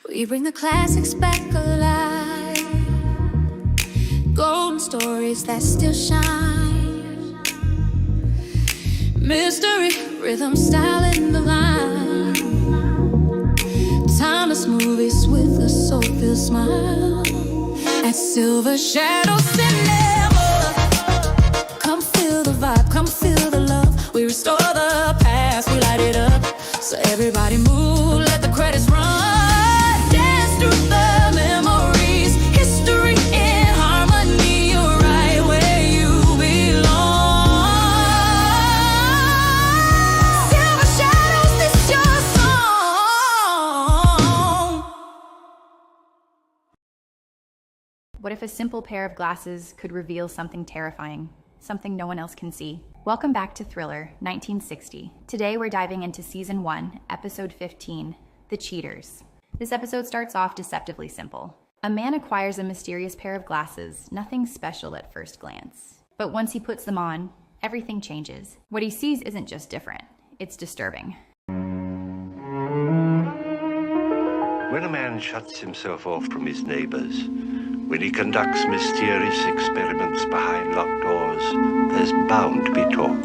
We bring the classics back alive, golden stories that still shine. Mystery, rhythm, style in the line. Timeless movies with a soul-filled smile. At Silver Shadow Cinema, come feel the vibe, come feel the love. We restore the past, we light it up. So everybody move, let the credits run. Dance through the memories, history in harmony. You're right where you belong. Silver Shadows, this your song. What if a simple pair of glasses could reveal something terrifying, something no one else can see? Welcome back to Thriller, 1960. Today we're diving into Season 1, Episode 15, The Cheaters. This episode starts off deceptively simple. A man acquires a mysterious pair of glasses, nothing special at first glance. But once he puts them on, everything changes. What he sees isn't just different, it's disturbing. When a man shuts himself off from his neighbors, when he conducts mysterious experiments behind locked doors, there's bound to be talk.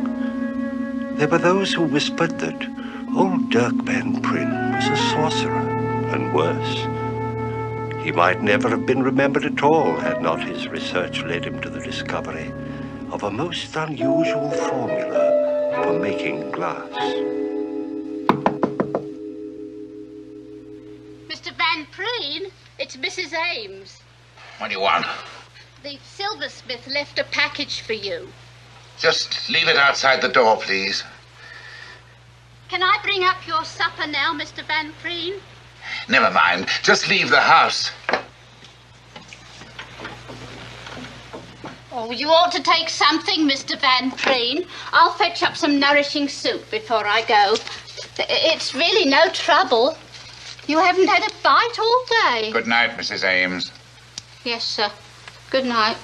There were those who whispered that old Dirk Van Pryn was a sorcerer, and worse. He might never have been remembered at all had not his research led him to the discovery of a most unusual formula for making glass. Mr. Van Pryn, it's Mrs. Ames. What do you want? The silversmith left a package for you. Just leave it outside the door, please. Can I bring up your supper now, Mr. Van Pryn? Never mind. Just leave the house. Oh, you ought to take something, Mr. Van Pryn. I'll fetch up some nourishing soup before I go. It's really no trouble. You haven't had a bite all day. Good night, Mrs. Ames. Yes, sir. Good night.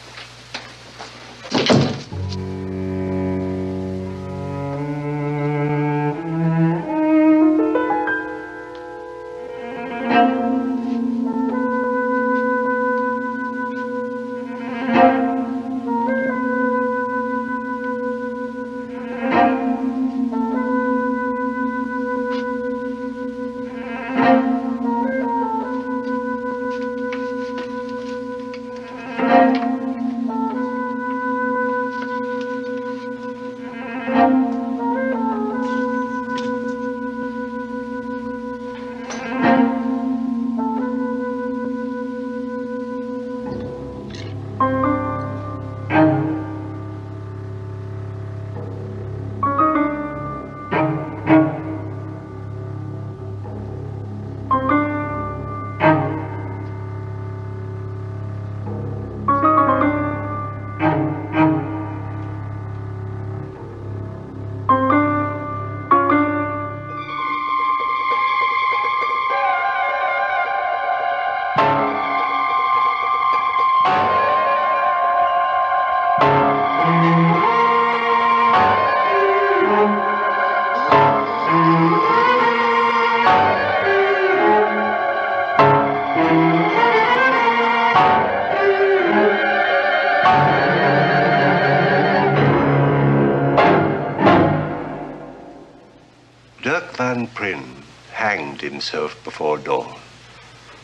Dirk Van Pryn hanged himself before dawn.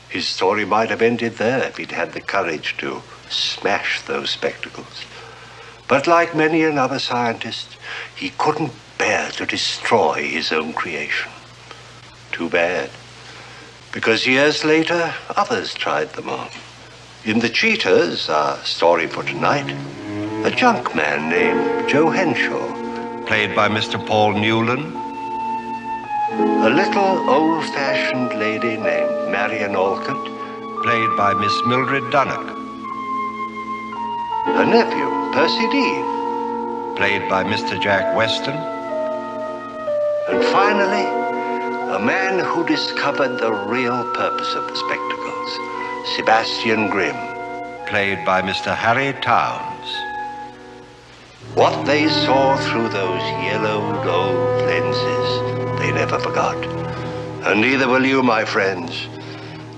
His story might have ended there if he'd had the courage to smash those spectacles. But like many another scientist, he couldn't bear to destroy his own creation. Too bad. Because years later, others tried them on. In The Cheaters, our story for tonight, a junk man named Joe Henshaw, played by Mr. Paul Newland, a little old-fashioned lady named Marian Alcott, played by Miss Mildred Dunnock, her nephew, Percy Dean, played by Mr. Jack Weston, and finally, a man who discovered the real purpose of the spectacles, Sebastian Grimm, played by Mr. Harry Towns. What they saw through those yellowed old lenses, they never forgot. And neither will you, my friends.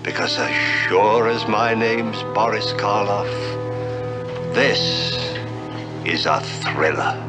Because as sure as my name's Boris Karloff, this is a thriller.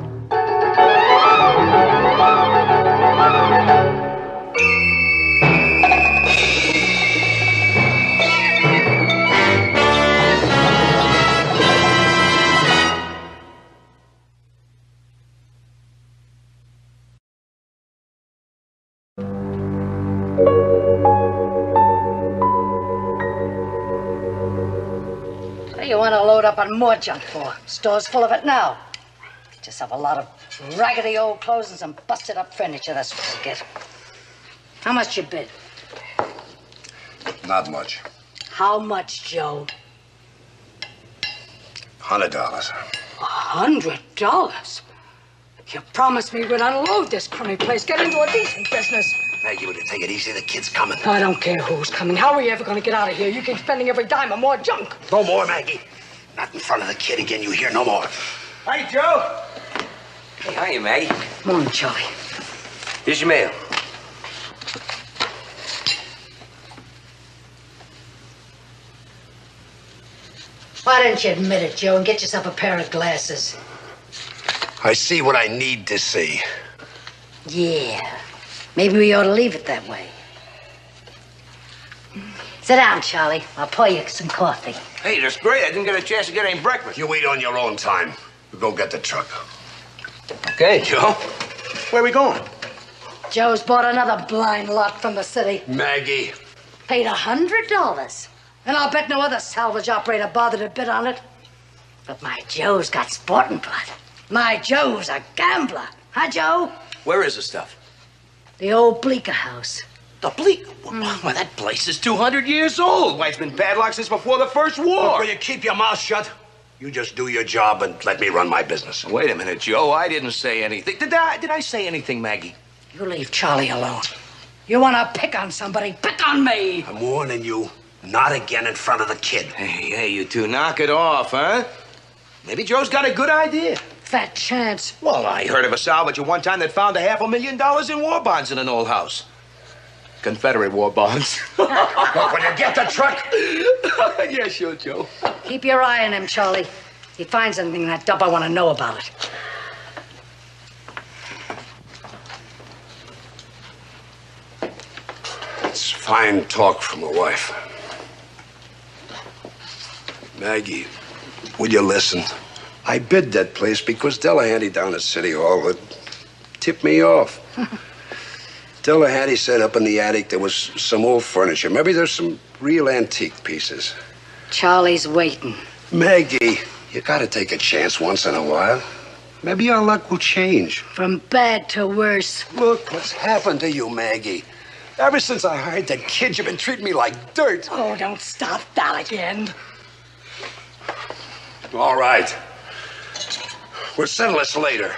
What do you want to load up on more junk for? Store's full of it now. Just have a lot of raggedy old clothes and some busted up furniture, that's what you get. How much you bid? Not much. How much, Joe? $100. $100? You promised me we'd unload this crummy place, get into a decent business. Maggie, would you take it easy? The kid's coming. I don't care who's coming. How are you ever going to get out of here? You keep spending every dime on more junk. No more, Maggie. Not in front of the kid again, you hear? No more. Hi, Joe. Hey, how are you, Maggie? Morning, Charlie. Here's your mail. Why didn't you admit it, Joe, and get yourself a pair of glasses? I see what I need to see. Yeah. Maybe we ought to leave it that way. Sit down, Charlie. I'll pour you some coffee. Hey, that's great. I didn't get a chance to get any breakfast. You eat on your own time. Go get the truck. Okay, Joe. Where are we going? Joe's bought another blind lot from the city. Maggie. Paid $100. And I'll bet no other salvage operator bothered to bid on it. But my Joe's got sporting blood. My Joe's a gambler. Huh, Joe? Where is the stuff? The old Bleecker house. The Bleak. Well, that place is 200 years old. Why, it's been padlocked since before the First War. Will you keep your mouth shut? You just do your job and let me run my business. Wait a minute, Joe. I didn't say anything. Did I say anything, Maggie? You leave Charlie alone. You want to pick on somebody, pick on me. I'm warning you, not again in front of the kid. Hey, you two, knock it off, huh? Maybe Joe's got a good idea. Fat chance. Well, I heard of a salvager one time that found $500,000 in war bonds in an old house. Confederate war bonds. Look, when you get the truck. Yeah, sure, Joe. Keep your eye on him, Charlie. If he finds anything in that dump, I want to know about it. It's fine talk from a wife. Maggie, will you listen? I bid that place because Delahanty down at City Hall had tipped me off. Delahanty said up in the attic there was some old furniture. Maybe there's some real antique pieces. Charlie's waiting. Maggie, you gotta take a chance once in a while. Maybe our luck will change. From bad to worse. Look what's happened to you, Maggie. Ever since I hired that kid, you've been treating me like dirt. Oh, don't start that again. All right. We'll settle this later.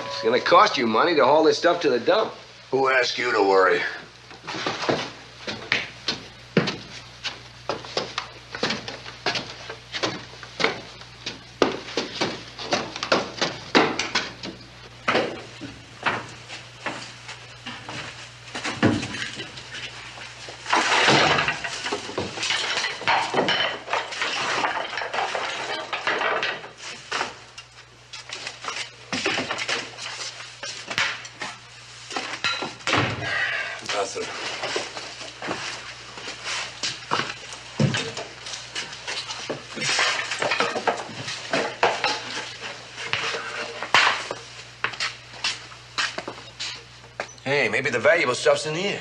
It's gonna cost you money to haul this stuff to the dump. Who asked you to worry? Nothing. Hey, maybe the valuable stuff's in here.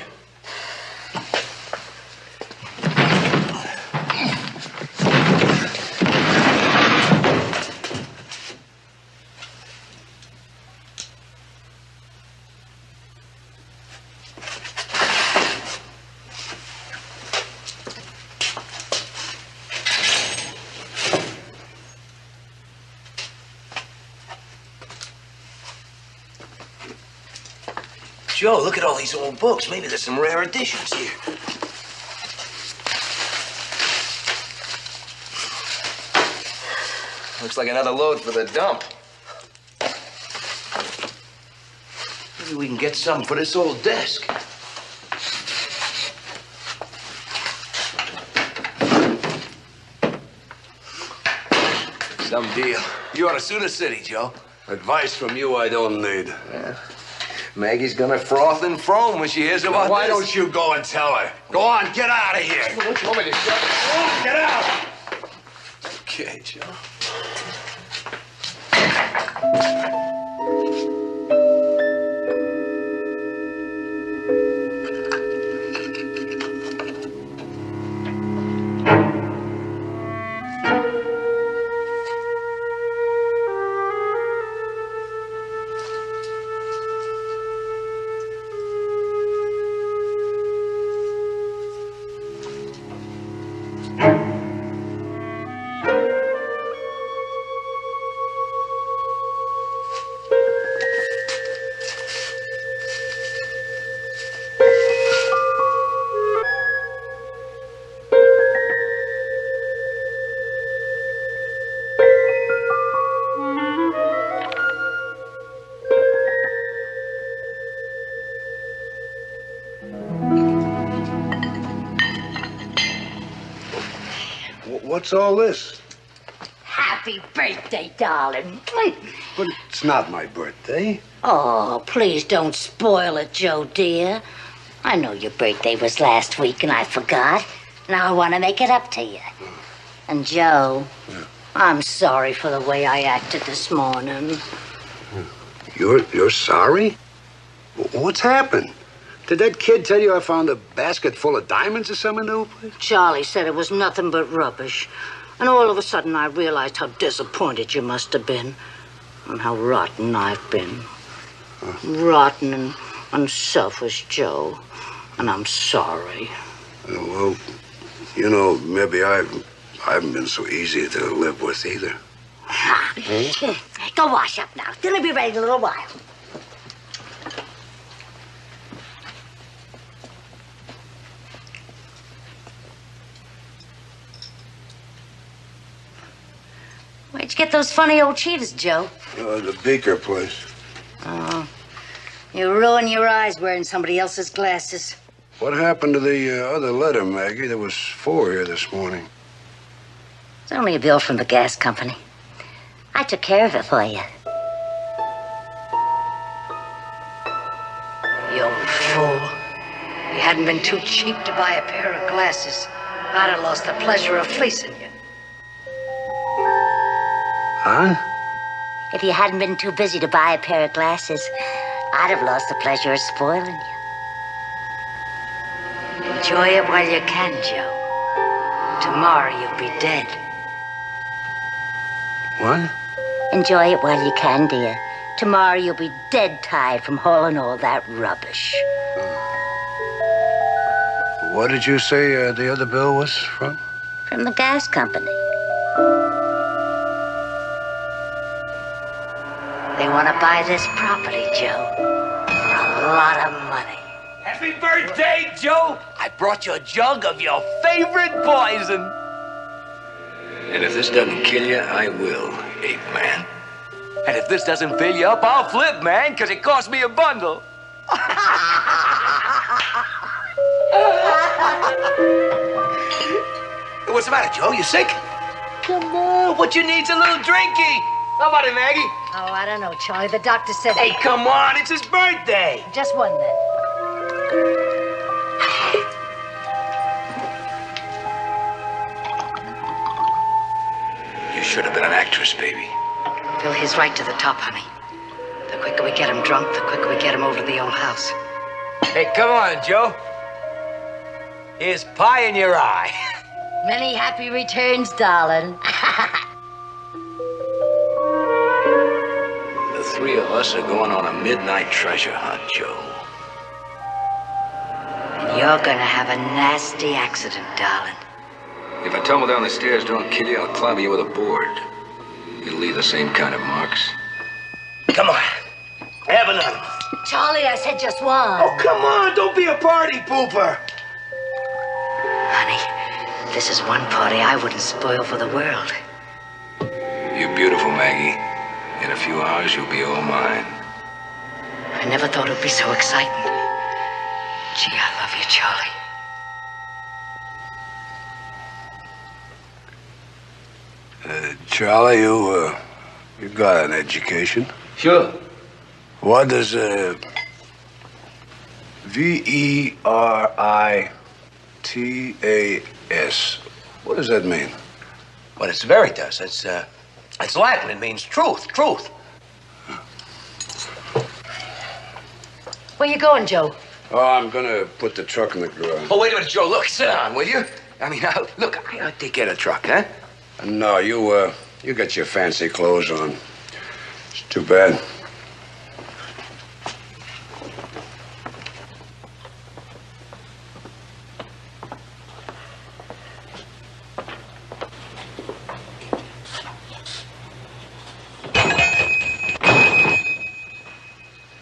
Joe, look at all these old books. Maybe there's some rare editions here. Looks like another load for the dump. Maybe we can get some for this old desk. Some deal. You ought to sue the city, Joe. Advice from you I don't need. Yeah. Maggie's gonna froth and foam when she hears about Why this. don't you go and tell her? Go on, get out of here. Don't you want me to shut it? Oh, get out. Okay, Joe. What's all this? Happy birthday, darling. But it's not my birthday. Oh, please don't spoil it, Joe, dear. I know your birthday was last week and I forgot. Now I want to make it up to you. And Joe, I'm sorry for the way I acted this morning. You're sorry? What's happened? Did that kid tell you I found a basket full of diamonds or something new? Charlie said it was nothing but rubbish. And all of a sudden I realized how disappointed you must have been. And how rotten I've been. Rotten and unselfish, Joe. And I'm sorry. Well, you know, maybe I haven't been so easy to live with either. Go wash up now. Dinner'll be ready in a little while. Where'd you get those funny old cheetahs, Joe? The Beaker place. Oh, you ruin your eyes wearing somebody else's glasses. What happened to the other letter, Maggie? There was 4 here this morning. It's only a bill from the gas company. I took care of it for you. You old fool. If you hadn't been too cheap to buy a pair of glasses, I'd have lost the pleasure of fleecing you. Huh? If you hadn't been too busy to buy a pair of glasses, I'd have lost the pleasure of spoiling you. Enjoy it while you can, Joe. Tomorrow you'll be dead. What? Enjoy it while you can, dear. Tomorrow you'll be dead tired from hauling all that rubbish. What did you say the other bill was from? From the gas company. They want to buy this property, Joe, for a lot of money. Happy birthday, Joe! I brought you a jug of your favorite poison. And if this doesn't kill you, I will, ape man. And if this doesn't fill you up, I'll flip, man, because it cost me a bundle. What's the matter, Joe? You sick? Come on, what you need's a little drinky. How about it, Maggie? Oh, I don't know, Charlie. The doctor said... Hey, come on, it's his birthday. Just one, then. You should have been an actress, baby. Bill, he's right to the top, honey. The quicker we get him drunk, the quicker we get him over to the old house. Hey, come on, Joe. Here's pie in your eye. Many happy returns, darling. The 3 of us are going on a midnight treasure hunt, Joe. And you're gonna have a nasty accident, darling. If I tumble down the stairs, don't kill you, I'll clobber you with a board. You'll leave the same kind of marks. Come on, have another. Charlie, I said just one. Oh, come on, don't be a party pooper. Honey, this is one party I wouldn't spoil for the world. You're beautiful, Maggie. In a few hours, you'll be all mine. I never thought it would be so exciting. Gee, I love you, Charlie. Charlie, you got an education? Sure. What does Veritas? What does that mean? Well, it's veritas. It's Latin. It means truth, truth. Where you going, Joe? Oh, I'm gonna put the truck in the garage. Oh, wait a minute, Joe. Look, sit down, will you? I mean, look, I'll take care of the truck, huh? No, you got your fancy clothes on. It's too bad.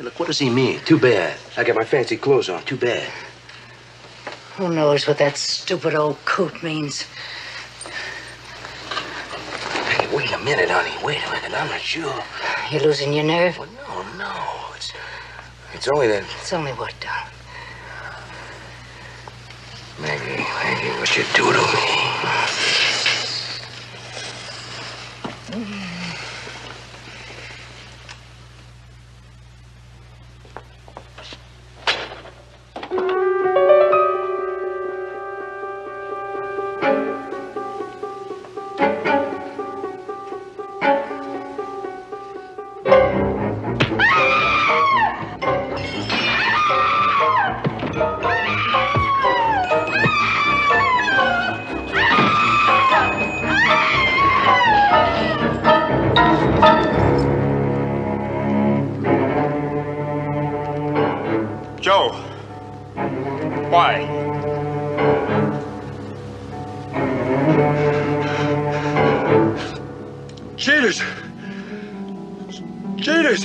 Look, what does he mean? Too bad. I got my fancy clothes on. Too bad. Who knows what that stupid old coot means? Hey, wait a minute, honey. Wait a minute. I'm not sure. You losing your nerve? Well, no. It's only that... It's only what, darling? Maggie, what you do to me? Joe, why? Cheaters! Cheaters!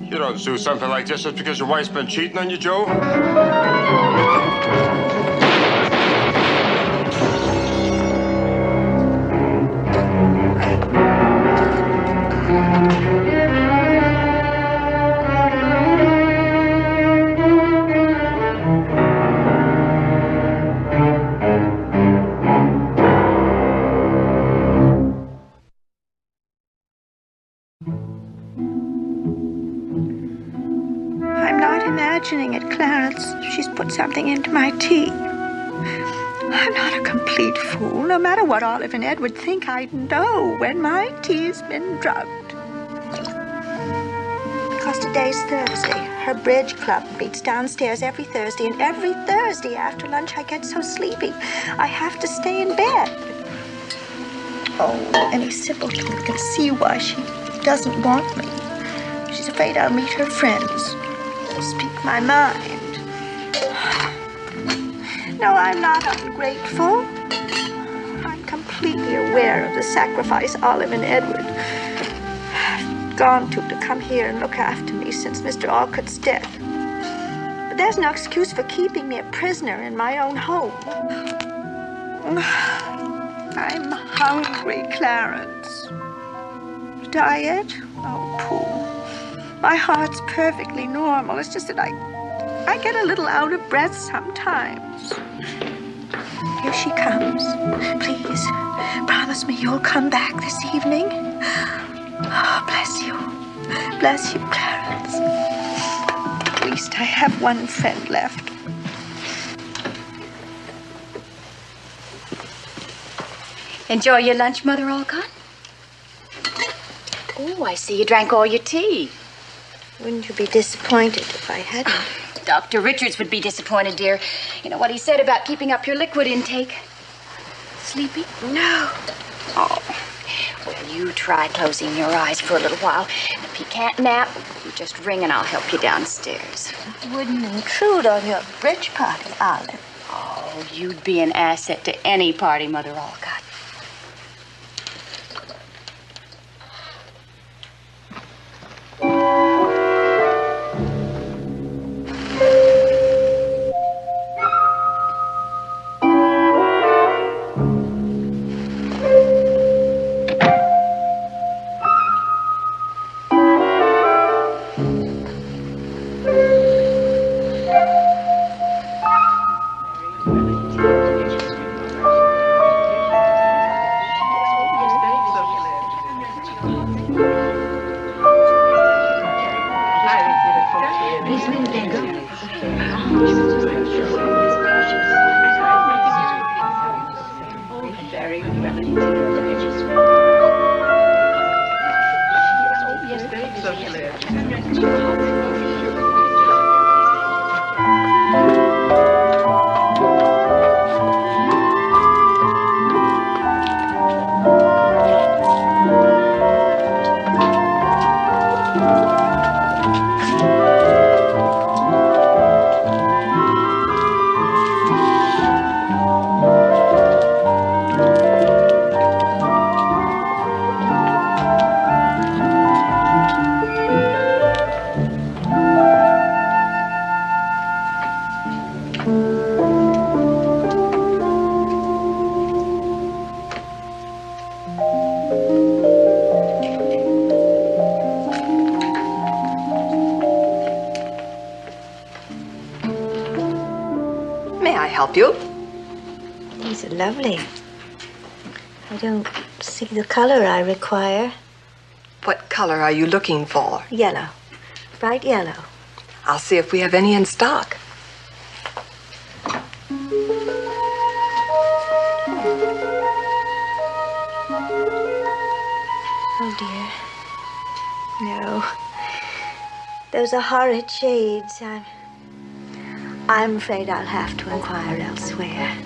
You don't do something like this just because your wife's been cheating on you, Joe? I'm not imagining it, Clarence. She's put something into my tea. I'm not a complete fool. No matter what Olive and Edward think, I'd know when my tea's been drugged. Because today's Thursday. Her bridge club meets downstairs every Thursday, and every Thursday after lunch I get so sleepy I have to stay in bed. Oh, any simpleton can see why she doesn't want me. She's afraid I'll meet her friends. Speak my mind. No, I'm not ungrateful. I'm completely aware of the sacrifice Olive and Edward have gone to come here and look after me since Mr. Alcott's death. But there's no excuse for keeping me a prisoner in my own home. I'm hungry, Clarence. Diet? Oh, pooh. My heart's perfectly normal. It's just that I get a little out of breath sometimes. Here she comes. Please, promise me you'll come back this evening. Oh, bless you. Bless you, Clarence. At least I have one friend left. Enjoy your lunch, Mother Alcott? Oh, I see you drank all your tea. Wouldn't you be disappointed if I hadn't? Dr. Richards would be disappointed, dear. You know what he said about keeping up your liquid intake. Sleepy? No. Oh. Well, you try closing your eyes for a little while. If you can't nap, you just ring and I'll help you downstairs. I wouldn't intrude on your bridge party, Olive. Oh, you'd be an asset to any party, Mother Alcott. Help you? These are lovely. I don't see the color I require. What color are you looking for? Yellow. Bright yellow. I'll see if we have any in stock. Oh, dear. No. Those are horrid shades. I'm afraid I'll have to inquire elsewhere.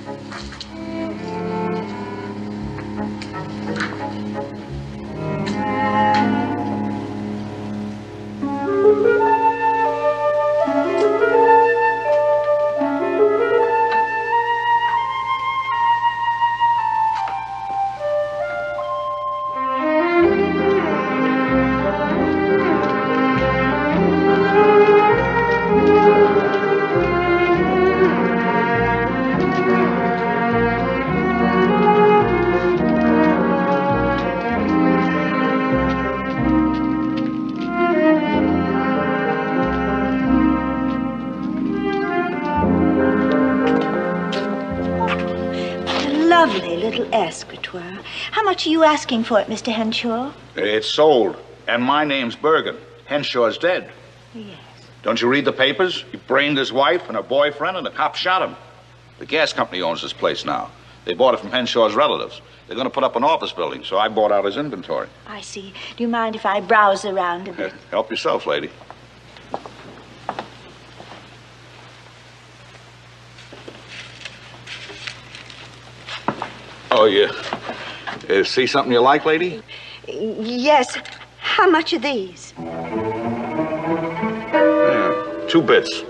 Lovely little escritoire. How much are you asking for it, Mr. Henshaw? It's sold. And my name's Bergen. Henshaw's dead. Yes. Don't you read the papers? He brained his wife and her boyfriend, and the cops shot him. The gas company owns this place now. They bought it from Henshaw's relatives. They're going to put up an office building, so I bought out his inventory. I see. Do you mind if I browse around a bit? Help yourself, lady. Oh, yeah. See something you like, lady? Yes. How much are these? Yeah, 2 bits.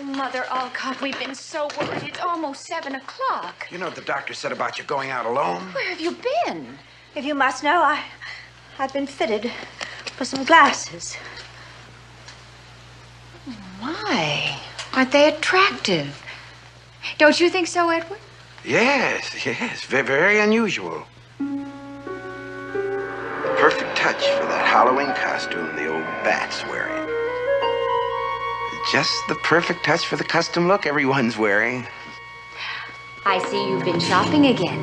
Mother Alcott, we've been so worried. It's almost 7 o'clock. You know what the doctor said about you going out alone? Where have you been? If you must know, I've been fitted for some glasses. My, aren't they attractive? Don't you think so, Edward? Yes. Very, very unusual. The perfect touch for that Halloween costume the old bat's wearing. Just the perfect touch for the custom look everyone's wearing. I see you've been shopping again.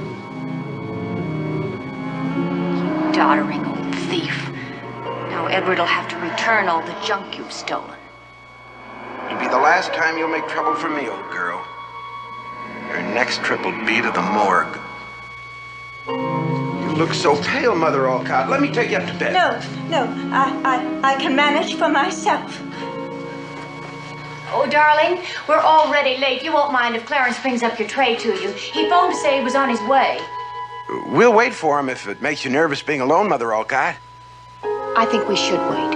You doddering old thief. Now Edward will have to return all the junk you've stolen. It'll be the last time you'll make trouble for me, old girl. Your next trip will be to the morgue. You look so pale, Mother Alcott. Let me take you up to bed. No. I can manage for myself. Oh, darling, we're already late. You won't mind if Clarence brings up your tray to you. He phoned to say he was on his way. We'll wait for him if it makes you nervous being alone, Mother Alcott. I think we should wait.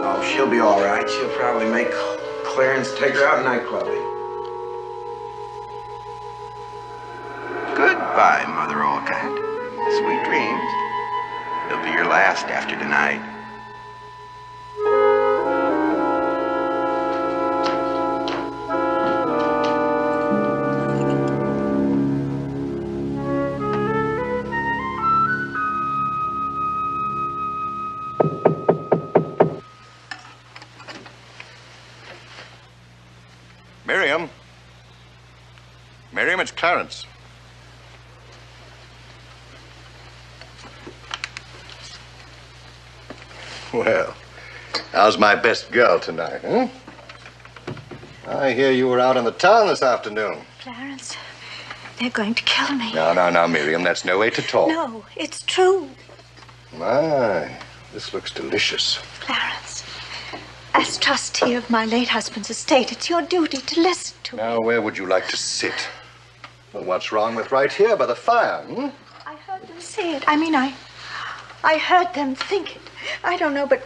Oh, she'll be all right. She'll probably make Clarence take her out nightclubbing. Goodbye, Mother Alcott. Sweet dreams. They'll be your last after tonight. Miriam? Miriam, it's Clarence. Well, how's my best girl tonight, huh? I hear you were out in the town this afternoon. Clarence, they're going to kill me. No, Miriam, that's no way to talk. No, it's true. My, this looks delicious. Clarence, as trustee of my late husband's estate, it's your duty to listen to me. Now, where would you like to sit? Well, what's wrong with right here by the fire, hmm? I heard them say it. I heard them think it. I don't know, but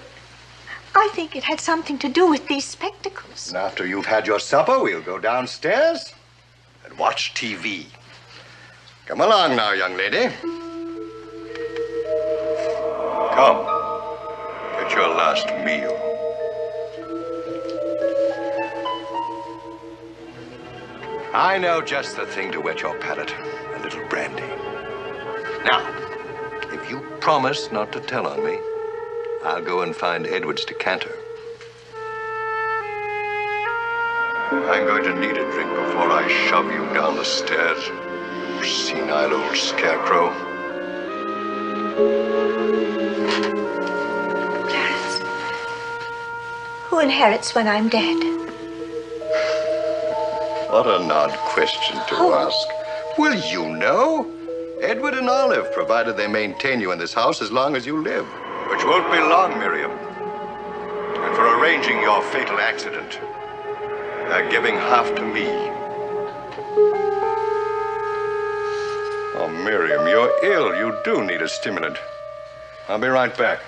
I think it had something to do with these spectacles. And after you've had your supper, we'll go downstairs and watch TV. Come along now, young lady. Come. Get your last meal. I know just the thing to whet your palate. A little brandy. Now, if you promise not to tell on me, I'll go and find Edward's decanter. I'm going to need a drink before I shove you down the stairs, you senile old scarecrow. Clarence, who inherits when I'm dead? What an odd question to ask. Will you know? Edward and Olive, provided they maintain you in this house as long as you live. Which won't be long, Miriam. And for arranging your fatal accident, they're giving half to me. Oh, Miriam, you're ill. You do need a stimulant. I'll be right back.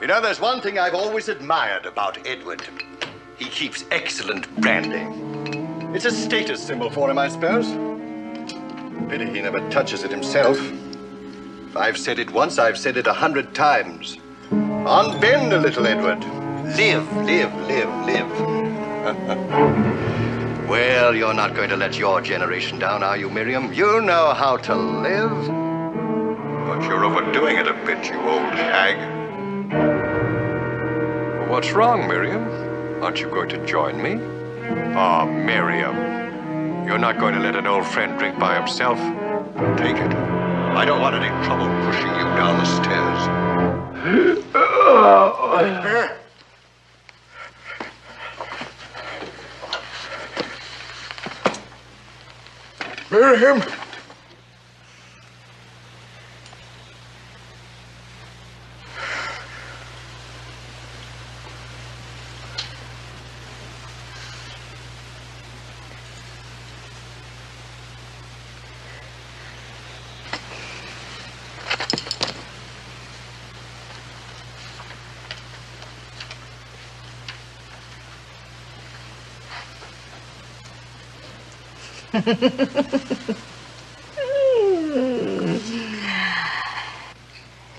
You know, there's one thing I've always admired about Edward. He keeps excellent branding. It's a status symbol for him, I suppose. Pity he never touches it himself. If I've said it once, I've said it 100 times. Unbend a little, Edward. Live, live, live, live. Well, you're not going to let your generation down, are you, Miriam? You know how to live. But you're overdoing it a bit, you old hag. What's wrong, Miriam? Aren't you going to join me? Oh, Miriam. You're not going to let an old friend drink by himself? Take it. I don't want any trouble pushing you down the stairs. Miriam!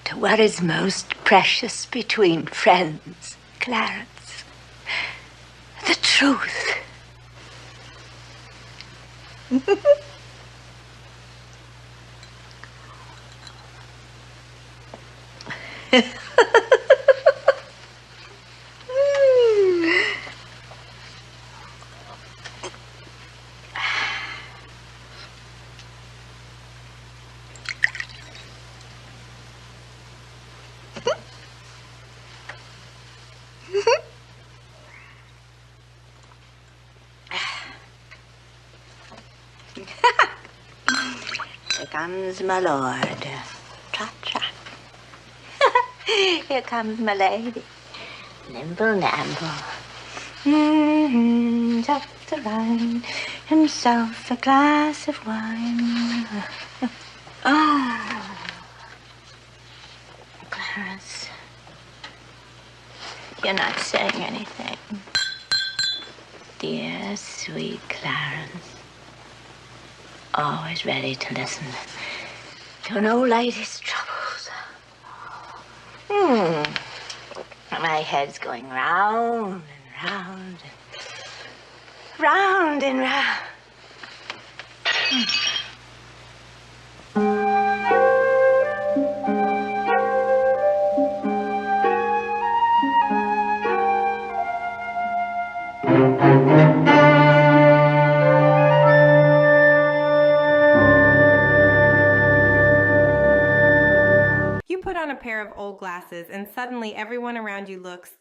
To what is most precious between friends, Clarence? The truth. Here comes my lord. Trot. Here comes my lady. Nimble namble. Just around himself a glass of wine. Oh, Clarence, you're not saying anything. Dear, sweet Clarence. Always ready to listen to an old lady's troubles. My head's going round and round and round and round. Put on a pair of old glasses and suddenly everyone around you looks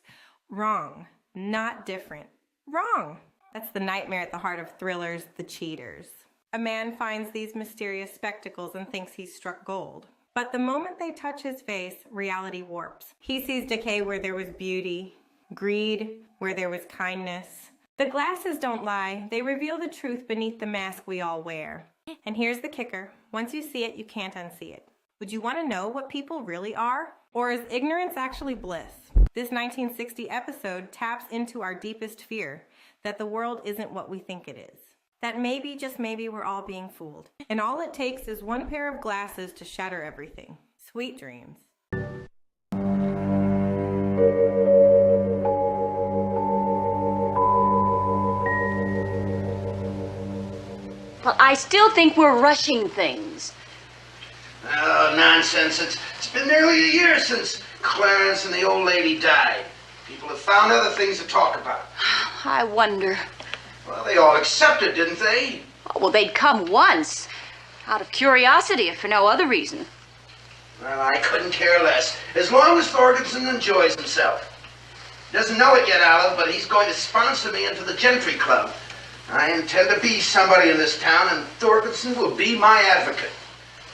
wrong, not different. Wrong. That's the nightmare at the heart of thrillers, The Cheaters. A man finds these mysterious spectacles and thinks he's struck gold. But the moment they touch his face, reality warps. He sees decay where there was beauty, greed where there was kindness. The glasses don't lie. They reveal the truth beneath the mask we all wear. And here's the kicker. Once you see it, you can't unsee it. Would you want to know what people really are? Or is ignorance actually bliss? This 1960 episode taps into our deepest fear, that the world isn't what we think it is. That maybe, just maybe, we're all being fooled. And all it takes is one pair of glasses to shatter everything. Sweet dreams. Well, I still think we're rushing things. Oh, nonsense. It's been nearly a year since Clarence and the old lady died. People have found other things to talk about. I wonder. Well, they all accepted, didn't they? Oh, well, they'd come once. Out of curiosity, if for no other reason. Well, I couldn't care less. As long as Thorgensen enjoys himself. He doesn't know it yet, Olive, but he's going to sponsor me into the Gentry Club. I intend to be somebody in this town, and Thorgensen will be my advocate.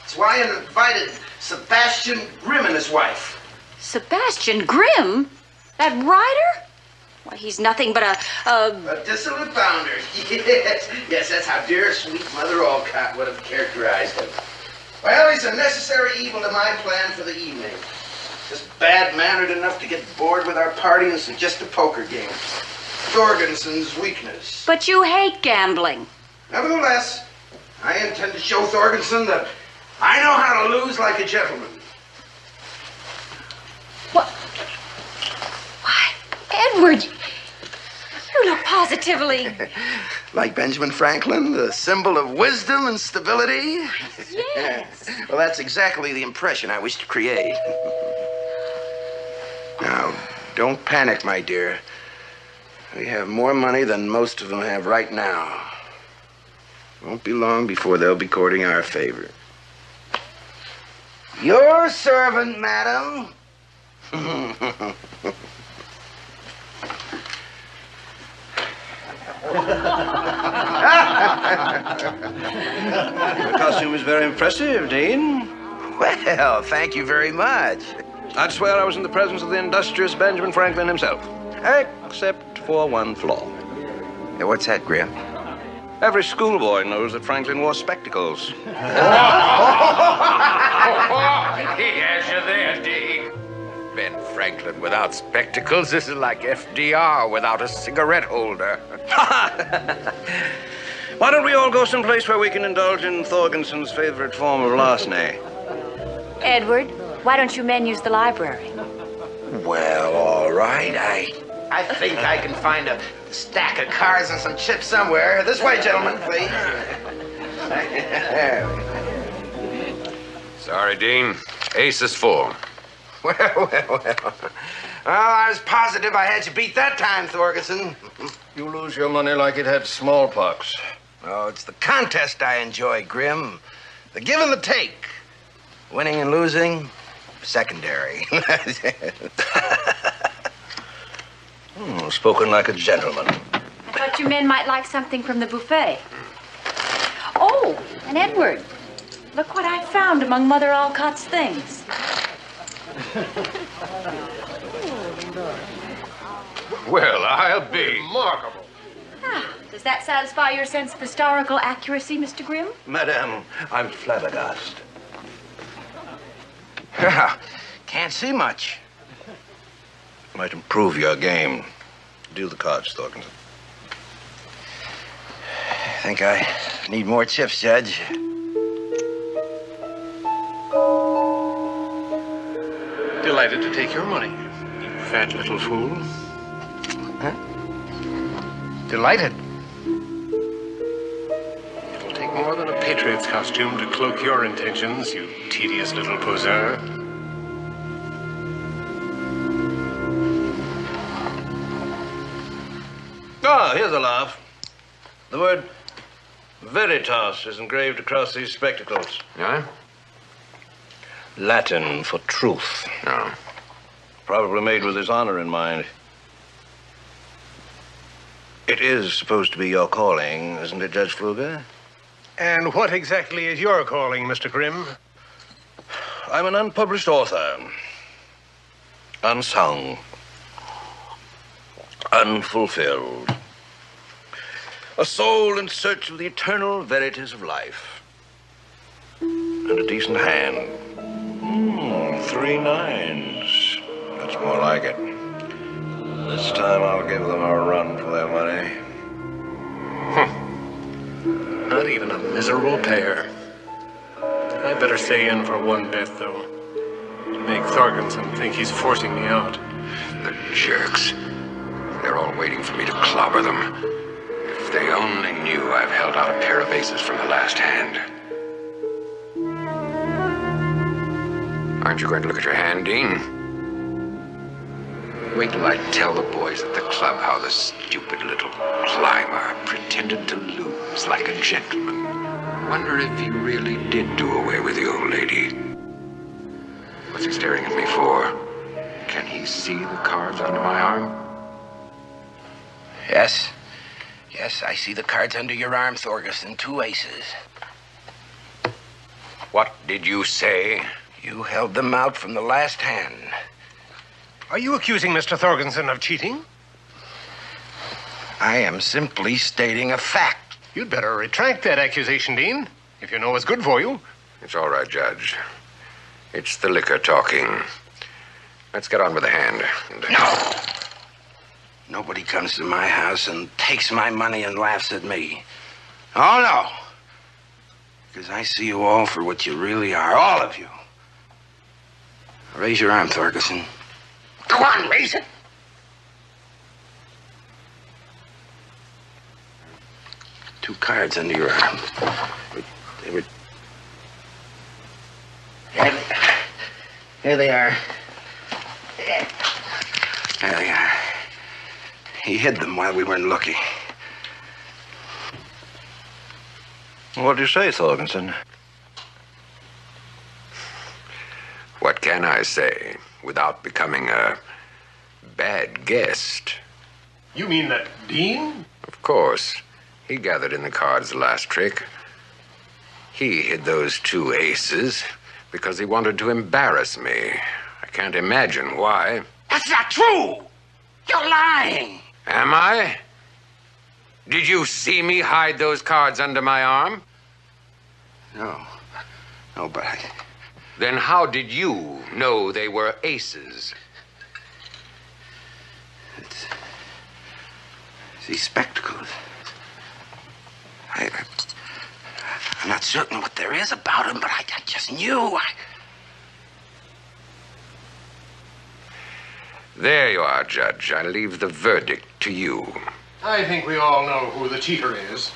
That's why I invited Sebastian Grimm and his wife. Sebastian Grimm? That writer? Why, he's nothing but a dissolute bounder. Yes, that's how dear, sweet Mother Alcott would have characterized him. Well, he's a necessary evil to my plan for the evening. Just bad-mannered enough to get bored with our party and suggest a poker game. Thorgensen's weakness. But you hate gambling. Nevertheless, I intend to show Thorgensen that I know how to lose like a gentleman. What? Why, Edward, you look positively... Like Benjamin Franklin, the symbol of wisdom and stability? Yes. Well, that's exactly the impression I wish to create. Now, don't panic, my dear. We have more money than most of them have right now. Won't be long before they'll be courting our favor. Your servant, madam. The costume is very impressive, Dean. Well, thank you very much. I'd swear I was in the presence of the industrious Benjamin Franklin himself. Except for one flaw. Hey, what's that, Grimm? Every schoolboy knows that Franklin wore spectacles. He has you there, Dean. Ben Franklin without spectacles is like FDR without a cigarette holder. Why don't we all go someplace where we can indulge in Thorgensen's favorite form of larceny? Edward, why don't you men use the library? Well, all right. I think I can find a stack of cards and some chips somewhere. This way, gentlemen, please. Sorry, Dean. Ace is full. Well, I was positive I had you beat that time, Thorgensen. You lose your money like it had smallpox. Oh, it's the contest I enjoy, Grimm. The give and the take. Winning and losing, secondary. Spoken like a gentleman. I thought you men might like something from the buffet. Oh, and Edward, look what I found among Mother Alcott's things. Well, I'll be. Remarkable. Ah, does that satisfy your sense of historical accuracy, Mr. Grimm? Madame, I'm flabbergasted. Can't see much. Might improve your game. Deal the cards, Thorgensen. Think I need more chips, Judge. Delighted to take your money, you fat little fool. Huh? Delighted. It'll take more than a patriot's costume to cloak your intentions, you tedious little poseur. Ah, here's a laugh. The word veritas is engraved across these spectacles. Yeah? Latin for truth. No. Probably made with his honor in mind. It is supposed to be your calling, isn't it, Judge Fluger? And what exactly is your calling, Mr. Grimm? I'm an unpublished author. Unsung. Unfulfilled. A soul in search of the eternal verities of life. And a decent hand. 3 9s. That's more like it. This time I'll give them a run for their money. Not even a miserable pair. I better stay in for one bet, though. To make Thorgensen think he's forcing me out. The jerks. They're all waiting for me to clobber them. If they only knew I've held out a pair of aces from the last hand. Aren't you going to look at your hand, Dean? Wait till I tell the boys at the club how the stupid little climber pretended to lose like a gentleman. Wonder if he really did do away with the old lady. What's he staring at me for? Can he see the cards under my arm? Yes. Yes, I see the cards under your arm, Thorgerson. 2 aces. What did you say? You held them out from the last hand. Are you accusing Mr. Thorgensen of cheating? I am simply stating a fact. You'd better retract that accusation, Dean, if you know what's good for you. It's all right, Judge. It's the liquor talking. Let's get on with the hand. No! Nobody comes to my house and takes my money and laughs at me. Oh, no. Because I see you all for what you really are, all of you. Raise your arm, Thorgerson. Go on, raise it. Two cards under your arm. They were... Here they are. There they are. He hid them while we weren't looking. What do you say, Thorgensen? What can I say without becoming a bad guest? You mean that Dean? Of course. He gathered in the cards the last trick. He hid those 2 aces because he wanted to embarrass me. I can't imagine why. That's not true! You're lying! Am I? Did you see me hide those cards under my arm? No. No, but I... Then how did you know they were aces? It's these spectacles. I'm not certain what there is about them, but I just knew. There you are, Judge. I leave the verdict to you. I think we all know who the cheater is.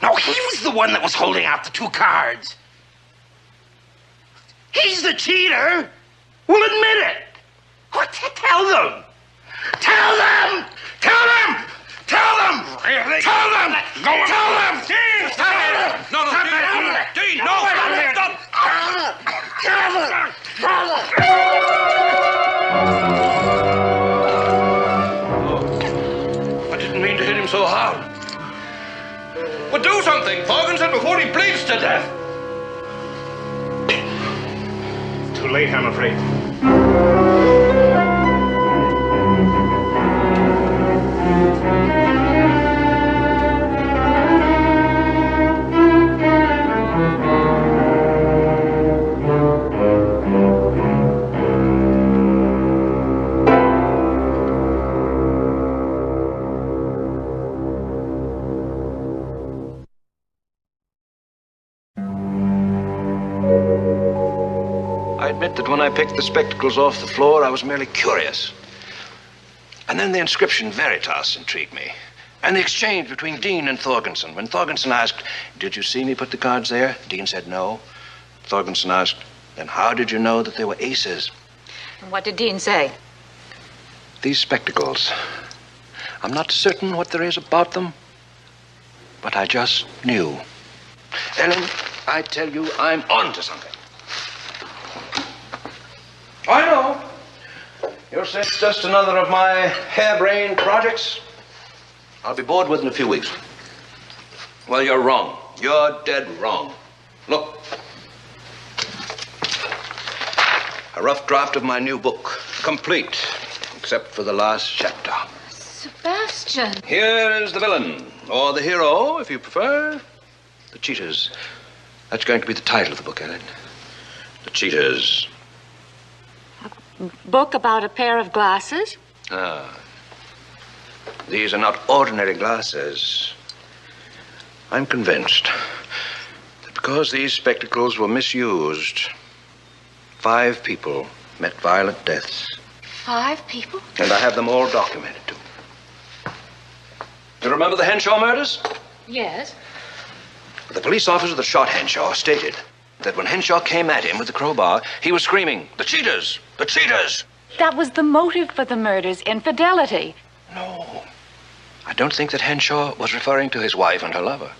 No, he was the one that was holding out the 2 cards. He's the cheater. We'll admit it. What? Tell them. Tell them. Tell them. Tell them. Really? Tell them. Go tell them. Dean, tell them. No, Dean, no. Stop. Tell them. Tell them. I didn't mean to hit him so hard. Well, do something, Thorgensen, before he bleeds to death. Too late, I'm afraid. I admit that when I picked the spectacles off the floor, I was merely curious. And then the inscription Veritas intrigued me. And the exchange between Dean and Thorgensen. When Thorgensen asked, "Did you see me put the cards there?" Dean said no. Thorgensen asked, "Then how did you know that they were aces?" What did Dean say? These spectacles. I'm not certain what there is about them, but I just knew. Ellen, I tell you, I'm on to something. I know. You're saying it's just another of my harebrained projects. I'll be bored with it in a few weeks. Well, you're wrong. You're dead wrong. Look. A rough draft of my new book. Complete, except for the last chapter. Sebastian. Here is the villain, or the hero, if you prefer. The Cheaters. That's going to be the title of the book, Ellen. The Cheaters. Book about a pair of glasses? Ah. These are not ordinary glasses. I'm convinced that because these spectacles were misused, 5 people met violent deaths. 5 people? And I have them all documented, too. Do you remember the Henshaw murders? Yes. The police officer that shot Henshaw stated that when Henshaw came at him with the crowbar, he was screaming, "The cheaters! The cheaters!" That was the motive for the murders, infidelity. No. I don't think that Henshaw was referring to his wife and her lover.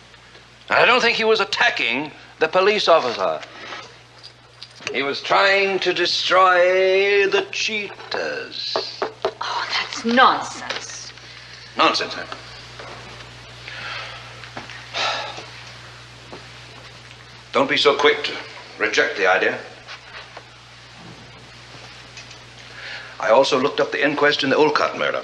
And I don't think he was attacking the police officer. He was trying to destroy the cheaters. Oh, that's nonsense. Nonsense, huh? Don't be so quick to reject the idea. I also looked up the inquest in the Olcott murder.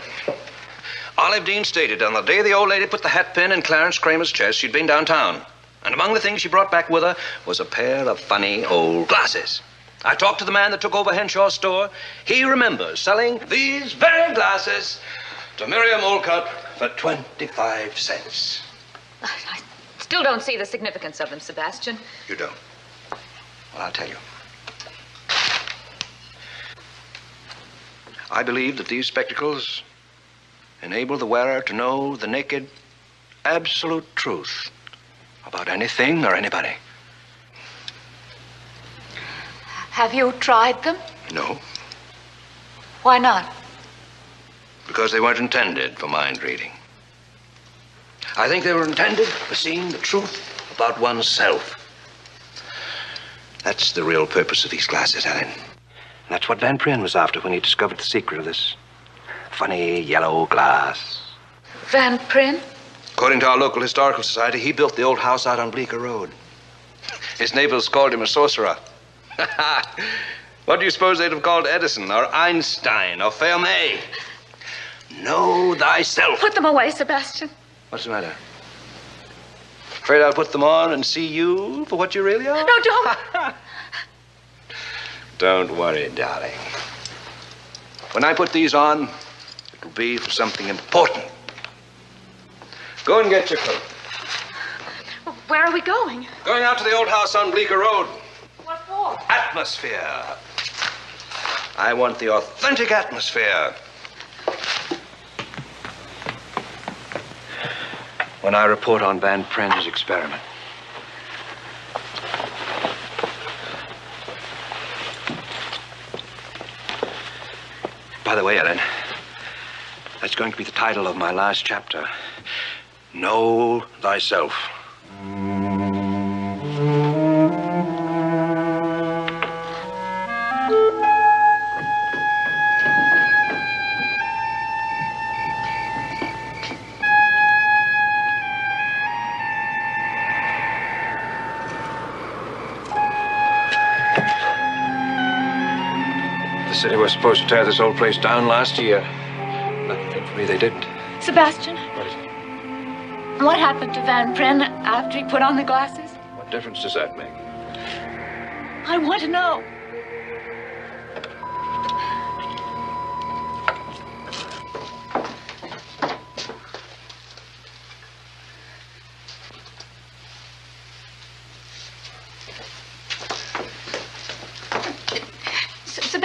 Olive Dean stated on the day the old lady put the hat pin in Clarence Kramer's chest, she'd been downtown. And among the things she brought back with her was a pair of funny old glasses. I talked to the man that took over Henshaw's store. He remembers selling these very glasses to Miriam Olcott for 25 cents. I still don't see the significance of them, Sebastian. You don't? Well, I'll tell you. I believe that these spectacles enable the wearer to know the naked, absolute truth about anything or anybody. Have you tried them? No, Why not? because they weren't intended for mind reading. I think they were intended for seeing the truth about oneself. That's the real purpose of these glasses, Ellen. That's what Van Pryn was after when he discovered the secret of this funny yellow glass. Van Pryn? According to our local historical society, he built the old house out on Bleecker Road. His neighbors called him a sorcerer. What do you suppose they'd have called Edison or Einstein or Fermat? Know thyself. Put them away, Sebastian. What's the matter? Afraid I'll put them on and see you for what you really are? No, don't. Don't worry, darling. When I put these on, it'll be for something important. Go and get your coat. Where are we going? Going out to the old house on Bleecker Road. What for? Atmosphere. I want the authentic atmosphere. When I report on Van Pryn's experiment. By the way, Ellen, that's going to be the title of my last chapter. Know thyself. The city was supposed to tear this old place down last year. Luckily for me, they didn't. Sebastian, What is it? what happened to Van Pryn after he put on the glasses? What difference does that make? I want to know.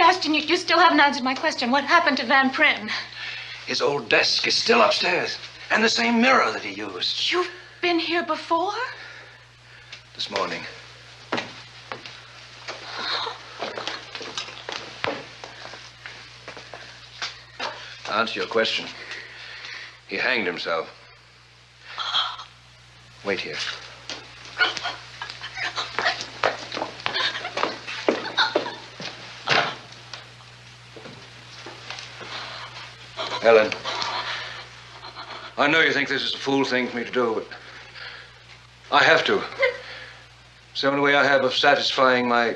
Sebastian, you still haven't answered my question. What happened to Van Prin? His old desk is still upstairs, and the same mirror that he used. You've been here before? This morning. To answer your question, he hanged himself. Wait here. Ellen, I know you think this is a fool thing for me to do, but I have to. It's the only way I have of satisfying my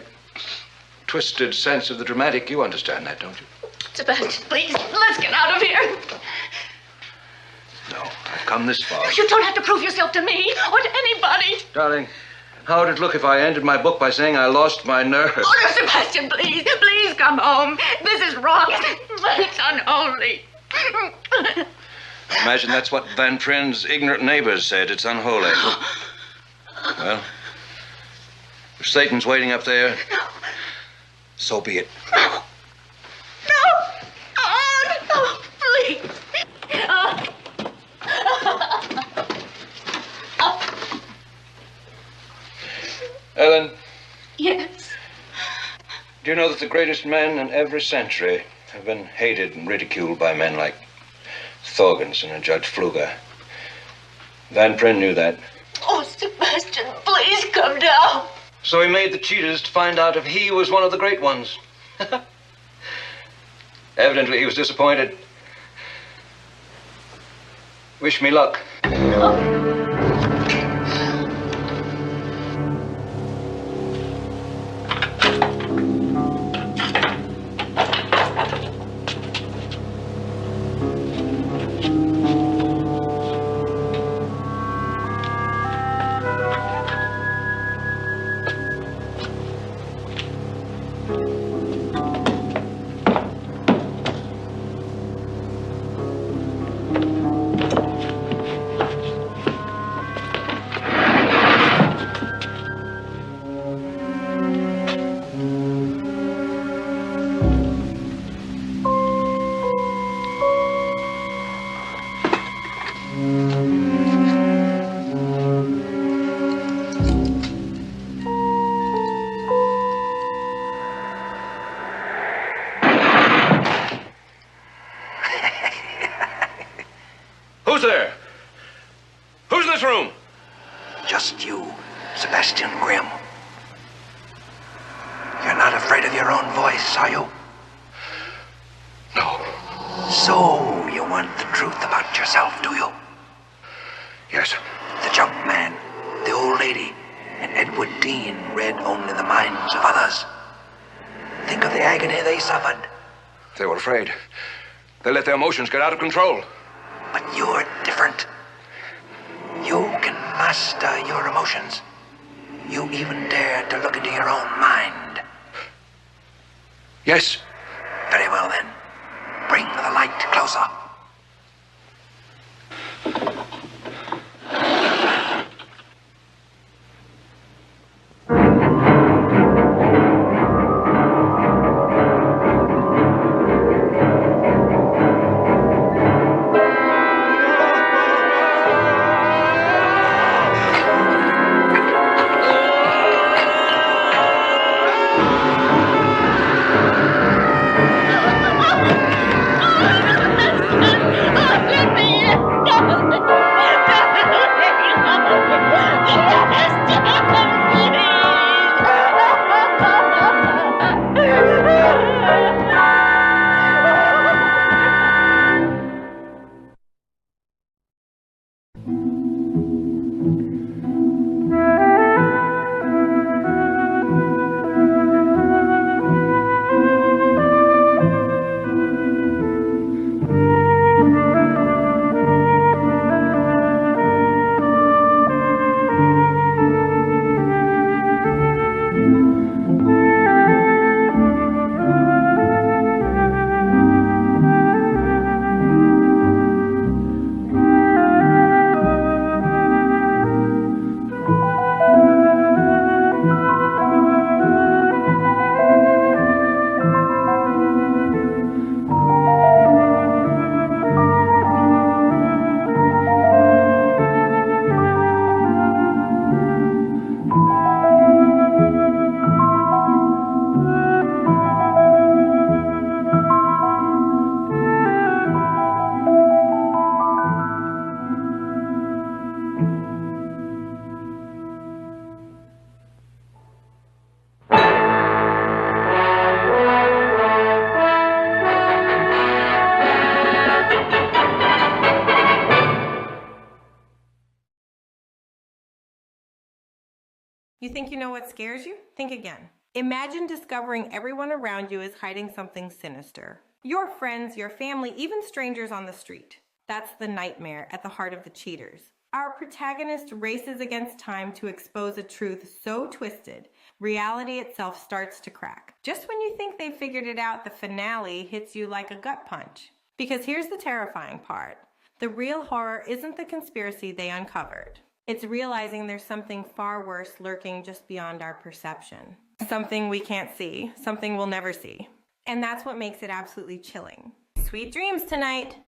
twisted sense of the dramatic. You understand that, don't you? Sebastian, please, let's get out of here. No, I've come this far. You don't have to prove yourself to me or to anybody. Darling, how would it look if I ended my book by saying I lost my nerve? Oh, no, Sebastian, please, please come home. This is wrong. It's unholy. I imagine that's what Van Prin's ignorant neighbors said. It's unholy. Well, if Satan's waiting up there, so be it. No. Oh, please. Ellen, Yes. do you know that the greatest men in every century have been hated and ridiculed by men like Thorgensen and Judge Pfluger? Van Prin knew that. Oh, Sebastian, please come down. So he made the cheaters to find out if he was one of the great ones. Evidently, he was disappointed. Wish me luck. Who's there? Who's in this room? Just you, Sebastian Grimm. You're not afraid of your own voice, are you? No. So, you want the truth about yourself, do you? Yes. The junk man, the old lady, and Edward Dean read only the minds of others. Think of the agony they suffered. They were afraid. They let their emotions get out of control. But you're different. You can master your emotions. You even dare to look into your own mind. Yes. Very well, then. Bring the light closer. You think you know what scares you? Think again. Imagine discovering everyone around you is hiding something sinister. Your friends, your family, even strangers on the street. That's the nightmare at the heart of The Cheaters. Our protagonist races against time to expose a truth so twisted, reality itself starts to crack. Just when you think they figured it out, the finale hits you like a gut punch. Because here's the terrifying part. The real horror isn't the conspiracy they uncovered. It's realizing there's something far worse lurking just beyond our perception. Something we can't see, something we'll never see. And that's what makes it absolutely chilling. Sweet dreams tonight.